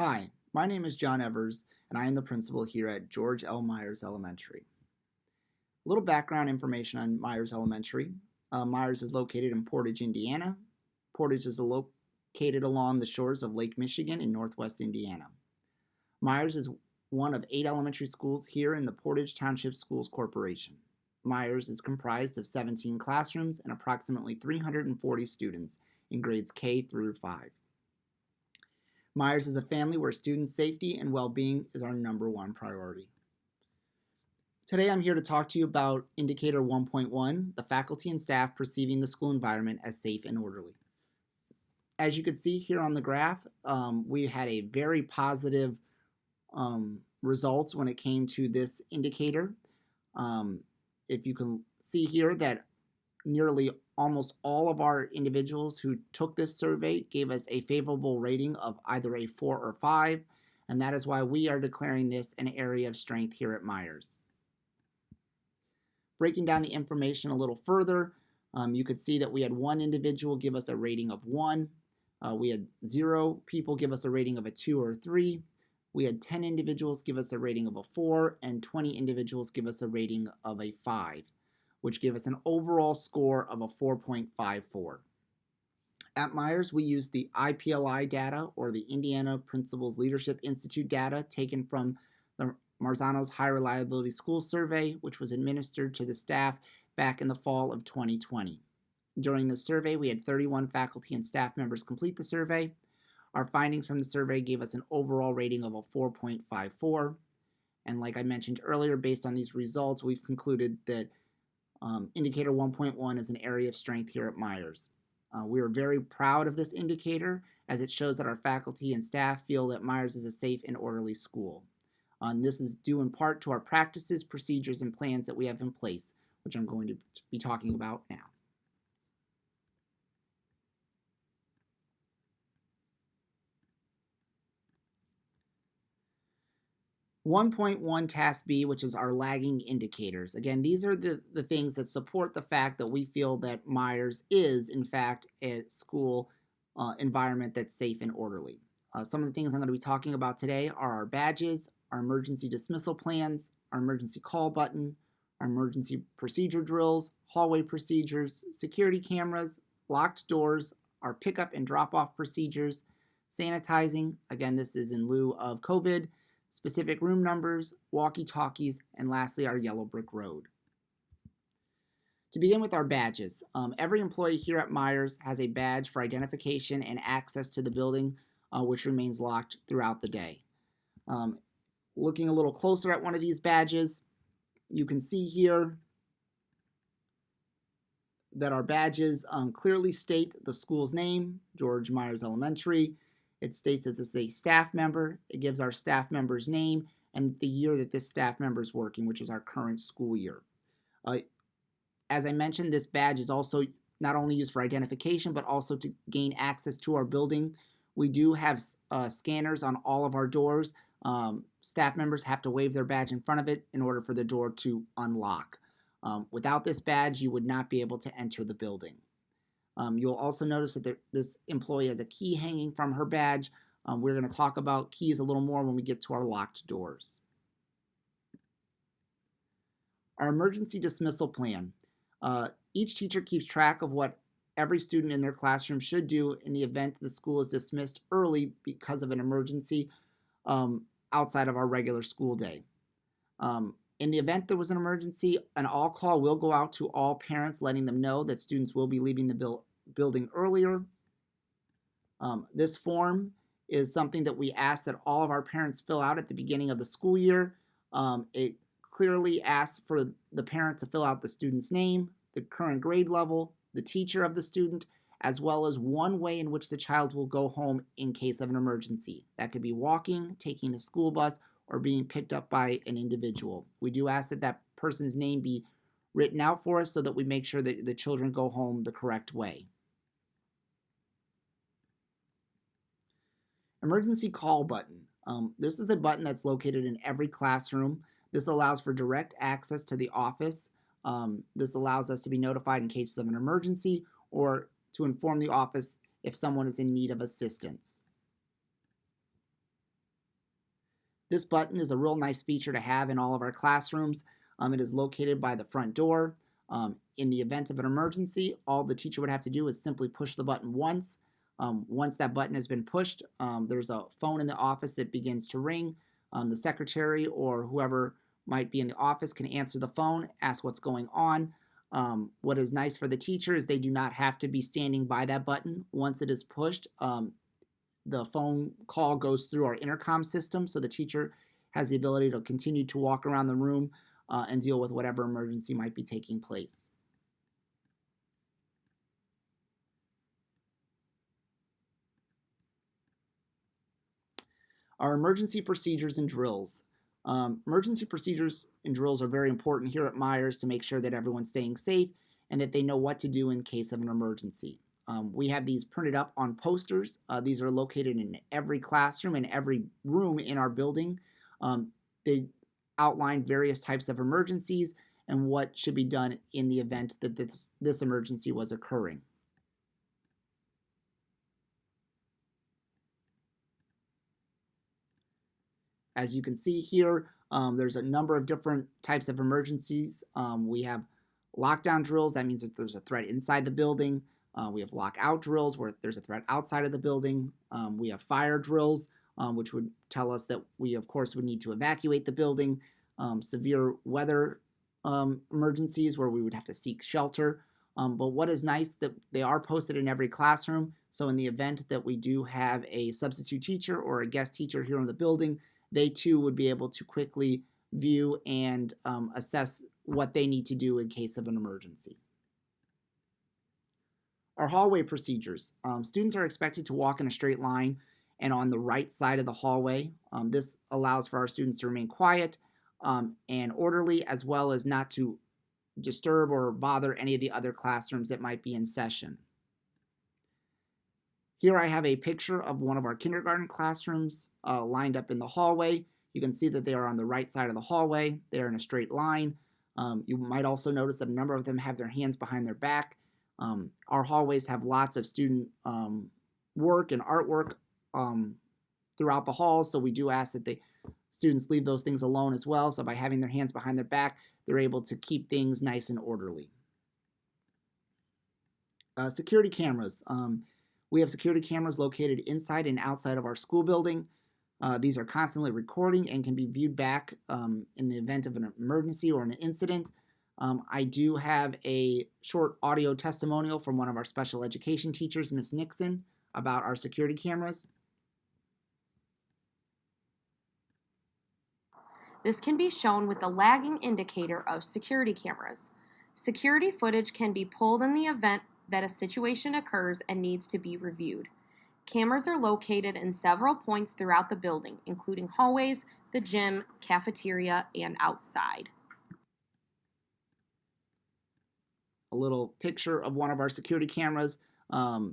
Hi, my name is John Evers, and I am the principal here at George L. Myers Elementary. A little background information on Myers Elementary. Myers is located in Portage, Indiana. Portage is located along the shores of Lake Michigan in northwest Indiana. Myers is one of 8 elementary schools here in the Portage Township Schools Corporation. Myers is comprised of 17 classrooms and approximately 340 students in grades K through 5. Myers is a family where student safety and well-being is our #1 priority. Today I'm here to talk to you about Indicator 1.1, the faculty and staff perceiving the school environment as safe and orderly. As you can see here on the graph, we had a very positive results when it came to this indicator. If you can see here that nearly almost all of our individuals who took this survey gave us a favorable rating of either a 4 or 5, and that is why we are declaring this an area of strength here at Myers. Breaking down the information a little further, you could see that we had 1 individual give us a rating of 1. We had 0 people give us a rating of a 2 or 3. We had 10 individuals give us a rating of a 4, and 20 individuals give us a rating of a 5. Which gave us an overall score of a 4.54. At Myers, we used the IPLI data, or the Indiana Principals Leadership Institute data, taken from the Marzano's High Reliability School Survey, which was administered to the staff back in the fall of 2020. During the survey, we had 31 faculty and staff members complete the survey. Our findings from the survey gave us an overall rating of a 4.54. And like I mentioned earlier, based on these results, we've concluded that Indicator 1.1 is an area of strength here at Myers. We are very proud of this indicator as it shows that our faculty and staff feel that Myers is a safe and orderly school. This is due in part to our practices, procedures, and plans that we have in place, which I'm going to be talking about now. 1.1 Task B, which is our lagging indicators. Again, these are the things that support the fact that we feel that Myers is, in fact, a school environment that's safe and orderly. Some of the things I'm going to be talking about today are our badges, our emergency dismissal plans, our emergency call button, our emergency procedure drills, hallway procedures, security cameras, locked doors, our pickup and drop-off procedures, sanitizing. Again, this is in lieu of COVID. Specific room numbers, walkie-talkies, and lastly, our yellow brick road. To begin with our badges, every employee here at Myers has a badge for identification and access to the building, which remains locked throughout the day. Looking a little closer at one of these badges, you can see here that our badges clearly state the school's name, George Myers Elementary. It states that it's a staff member. It gives our staff member's name and the year that this staff member is working, which is our current school year. As I mentioned, this badge is also not only used for identification, but also to gain access to our building. We do have scanners on all of our doors. Staff members have to wave their badge in front of it in order for the door to unlock. Without this badge, you would not be able to enter the building. You'll also notice that this employee has a key hanging from her badge. We're going to talk about keys a little more when we get to our locked doors. Our emergency dismissal plan. Each teacher keeps track of what every student in their classroom should do in the event the school is dismissed early because of an emergency outside of our regular school day. In the event there was an emergency, an all call will go out to all parents, letting them know that students will be leaving the building earlier. This form is something that we ask that all of our parents fill out at the beginning of the school year. It clearly asks for the parent to fill out the student's name, the current grade level, the teacher of the student, as well as one way in which the child will go home in case of an emergency. That could be walking, taking the school bus, or being picked up by an individual. We do ask that that person's name be written out for us so that we make sure that the children go home the correct way. Emergency call button. This is a button that's located in every classroom. This allows for direct access to the office. This allows us to be notified in case of an emergency or to inform the office if someone is in need of assistance. This button is a real nice feature to have in all of our classrooms. It is located by the front door. In the event of an emergency, all the teacher would have to do is simply push the button once. Once that button has been pushed, there's a phone in the office that begins to ring. The secretary or whoever might be in the office can answer the phone, ask what's going on. What is nice for the teacher is they do not have to be standing by that button. Once it is pushed, the phone call goes through our intercom system, so the teacher has the ability to continue to walk around the room and deal with whatever emergency might be taking place. Our emergency procedures and drills. Emergency procedures and drills are very important here at Myers to make sure that everyone's staying safe and that they know what to do in case of an emergency. We have these printed up on posters. These are located in every classroom and every room in our building. They outline various types of emergencies and what should be done in the event that this emergency was occurring. As you can see here, there's a number of different types of emergencies. We have lockdown drills. That means that there's a threat inside the building. We have lockout drills where there's a threat outside of the building. We have fire drills, which would tell us that we, of course, would need to evacuate the building. Severe weather emergencies where we would have to seek shelter. But what is nice that they are posted in every classroom. So in the event that we do have a substitute teacher or a guest teacher here in the building, they too would be able to quickly view and assess what they need to do in case of an emergency. Our hallway procedures. Students are expected to walk in a straight line and on the right side of the hallway. This allows for our students to remain quiet and orderly, as well as not to disturb or bother any of the other classrooms that might be in session. Here I have a picture of one of our kindergarten classrooms lined up in the hallway. You can see that they are on the right side of the hallway. They are in a straight line. You might also notice that a number of them have their hands behind their back. Our hallways have lots of student work and artwork throughout the halls, so we do ask that the students leave those things alone as well. So by having their hands behind their back, they're able to keep things nice and orderly. Security cameras. We have security cameras located inside and outside of our school building. These are constantly recording and can be viewed back in the event of an emergency or an incident. I do have a short audio testimonial from one of our special education teachers, Miss Nixon, about our security cameras. This can be shown with the lagging indicator of security cameras. Security footage can be pulled in the event that a situation occurs and needs to be reviewed. Cameras are located in several points throughout the building, including hallways, the gym, cafeteria, and outside. A little picture of one of our security cameras.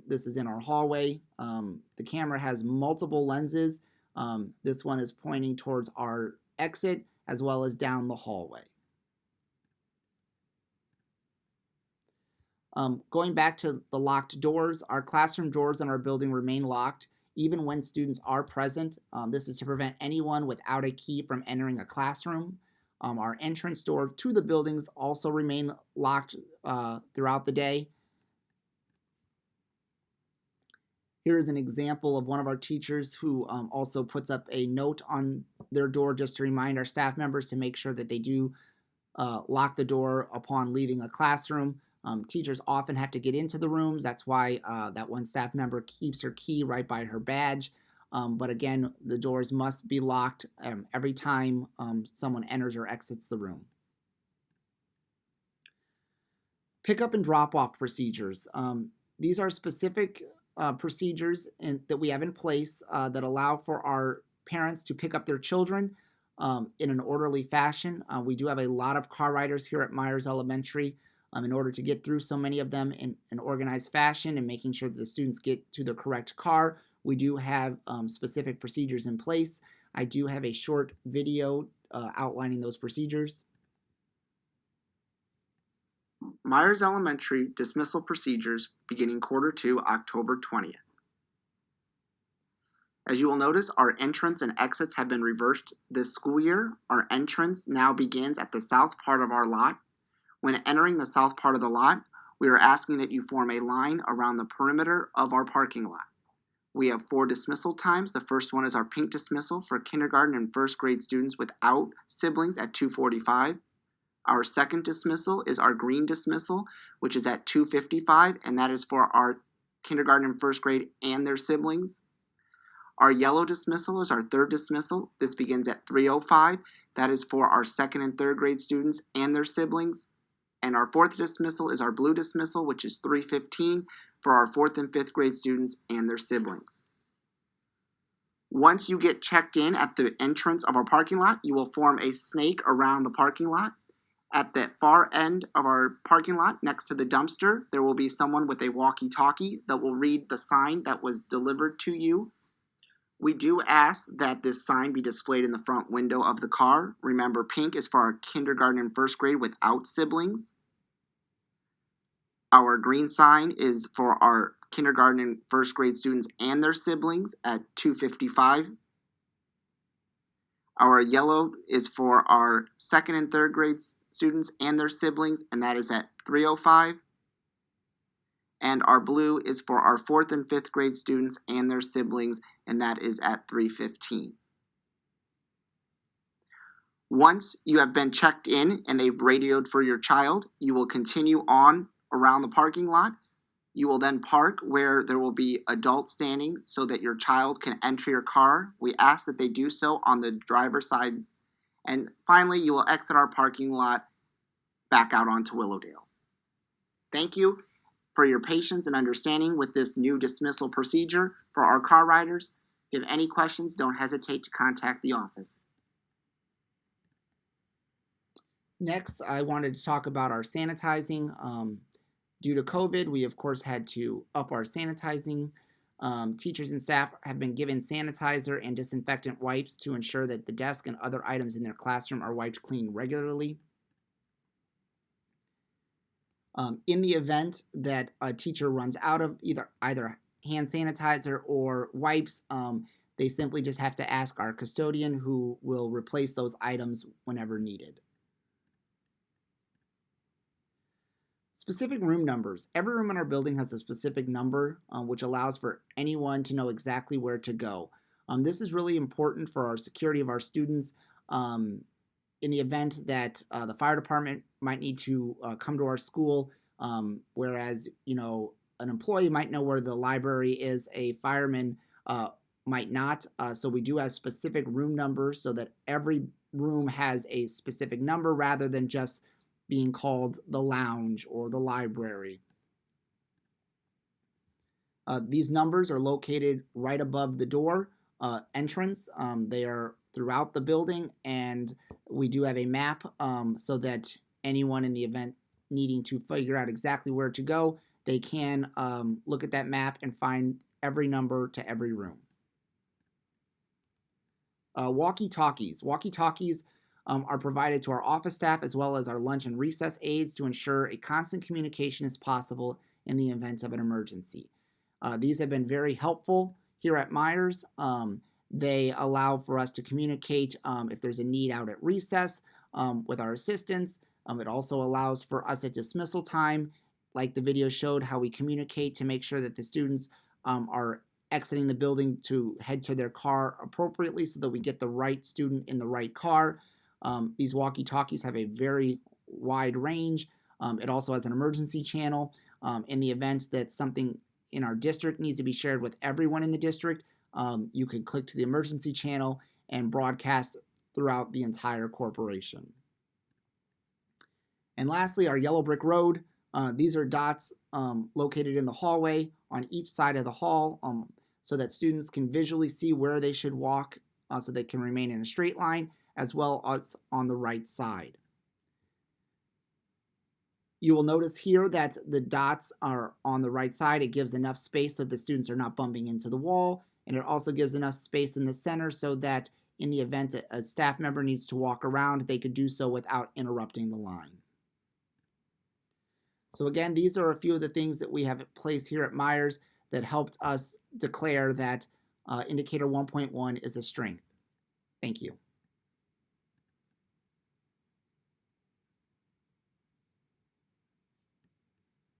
This is in our hallway. The camera has multiple lenses. This one is pointing towards our exit as well as down the hallway. Going back to the locked doors, our classroom doors in our building remain locked even when students are present. This is to prevent anyone without a key from entering a classroom. Our entrance door to the buildings also remain locked throughout the day. Here is an example of one of our teachers who also puts up a note on their door just to remind our staff members to make sure that they do lock the door upon leaving a classroom. Teachers often have to get into the rooms. That's why that one staff member keeps her key right by her badge. But again, the doors must be locked every time someone enters or exits the room. Pick-up and drop-off procedures. These are specific procedures that we have in place that allow for our parents to pick up their children in an orderly fashion. We do have a lot of car riders here at Myers Elementary. In order to get through so many of them in an organized fashion and making sure that the students get to the correct car, we do have specific procedures in place. I do have a short video outlining those procedures. Myers Elementary dismissal procedures beginning Q2, October 20th. As you will notice, our entrance and exits have been reversed this school year. Our entrance now begins at the south part of our lot. When entering the south part of the lot, we are asking that you form a line around the perimeter of our parking lot. We have 4 dismissal times. The first one is our pink dismissal for kindergarten and first grade students without siblings at 2:45. Our second dismissal is our green dismissal, which is at 2:55, and that is for our kindergarten and first grade and their siblings. Our yellow dismissal is our third dismissal. This begins at 3:05. That is for our second and third grade students and their siblings. And our fourth dismissal is our blue dismissal, which is 3:15 for our fourth and fifth grade students and their siblings. Once you get checked in at the entrance of our parking lot, you will form a snake around the parking lot. At the far end of our parking lot, next to the dumpster, there will be someone with a walkie-talkie that will read the sign that was delivered to you. We do ask that this sign be displayed in the front window of the car. Remember, pink is for our kindergarten and first grade without siblings. Our green sign is for our kindergarten and first grade students and their siblings at 2:55. Our yellow is for our second and third grade students and their siblings, and that is at 3:05. And our blue is for our fourth and fifth grade students and their siblings, and that is at 3:15. Once you have been checked in and they've radioed for your child, you will continue on around the parking lot. You will then park where there will be adults standing so that your child can enter your car. We ask that they do so on the driver's side. And finally, you will exit our parking lot back out onto Willowdale. Thank you for your patience and understanding with this new dismissal procedure for our car riders. If you have any questions, don't hesitate to contact the office. Next, I wanted to talk about our sanitizing. Due to COVID, we of course had to up our sanitizing. Teachers and staff have been given sanitizer and disinfectant wipes to ensure that the desk and other items in their classroom are wiped clean regularly. In the event that a teacher runs out of either hand sanitizer or wipes, they simply just have to ask our custodian, who will replace those items whenever needed. Specific room numbers. Every room in our building has a specific number, which allows for anyone to know exactly where to go. This is really important for our security of our students. In the event that the fire department might need to come to our school, whereas, an employee might know where the library is, a fireman might not. So we do have specific room numbers so that every room has a specific number rather than just being called the lounge or the library. These numbers are located right above the door entrance. They are throughout the building, and we do have a map so that anyone in the event needing to figure out exactly where to go, they can look at that map and find every number to every room. Walkie-talkies. Walkie-talkies are provided to our office staff as well as our lunch and recess aides to ensure a constant communication is possible in the event of an emergency. These have been very helpful here at Myers. They allow for us to communicate if there's a need out at recess with our assistants. It also allows for us at dismissal time, like the video showed, how we communicate to make sure that the students are exiting the building to head to their car appropriately so that we get the right student in the right car. These walkie-talkies have a very wide range. It also has an emergency channel. In the event that something in our district needs to be shared with everyone in the district, you can click to the emergency channel and broadcast throughout the entire corporation. And lastly, our yellow brick road. These are dots located in the hallway on each side of the hall so that students can visually see where they should walk so they can remain in a straight line, as well as on the right side. You will notice here that the dots are on the right side. It gives enough space so the students are not bumping into the wall, and it also gives enough space in the center so that in the event a staff member needs to walk around, they could do so without interrupting the line. So again, these are a few of the things that we have in place here at Myers that helped us declare that Indicator 1.1 is a strength. Thank you.